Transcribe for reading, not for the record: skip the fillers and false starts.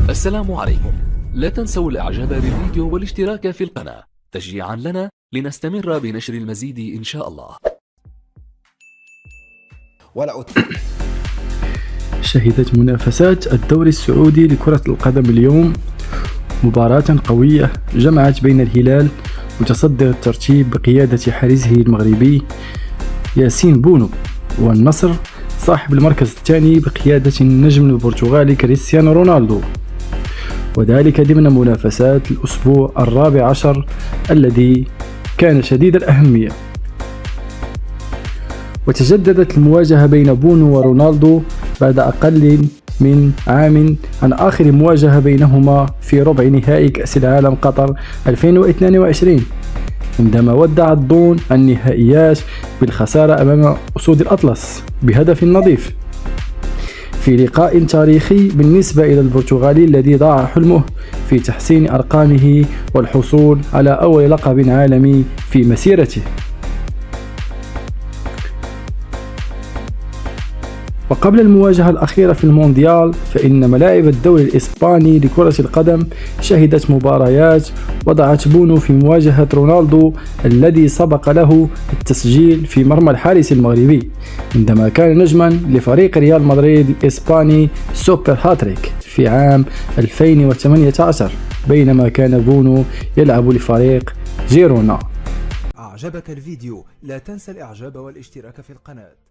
السلام عليكم. لا تنسوا الاعجاب بالفيديو والاشتراك في القناة تشجيعا لنا لنستمر بنشر المزيد ان شاء الله. شهدت منافسات الدوري السعودي لكرة القدم اليوم مباراة قوية جمعت بين الهلال متصدر الترتيب بقيادة حارسه المغربي ياسين بونو والنصر صاحب المركز الثاني بقيادة النجم البرتغالي كريستيانو رونالدو، وذلك ضمن منافسات الأسبوع الرابع عشر الذي كان شديد الأهمية. وتجددت المواجهة بين بونو ورونالدو بعد أقل من عام عن آخر مواجهة بينهما في ربع نهائي كأس العالم قطر 2022، عندما ودع الضون النهائيات بالخسارة أمام أسود الأطلس بهدف نظيف في لقاء تاريخي بالنسبة إلى البرتغالي الذي ضاع حلمه في تحسين أرقامه والحصول على أول لقب عالمي في مسيرته. وقبل المواجهة الأخيرة في المونديال فإن ملاعب الدوري الإسباني لكرة القدم شهدت مباريات وضعت بونو في مواجهة رونالدو الذي سبق له التسجيل في مرمى الحارس المغربي عندما كان نجما لفريق ريال مدريد الإسباني سوبر هاتريك في عام 2018 بينما كان بونو يلعب لفريق جيرونا. أعجبك الفيديو؟ لا تنسى الإعجاب والاشتراك في القناة.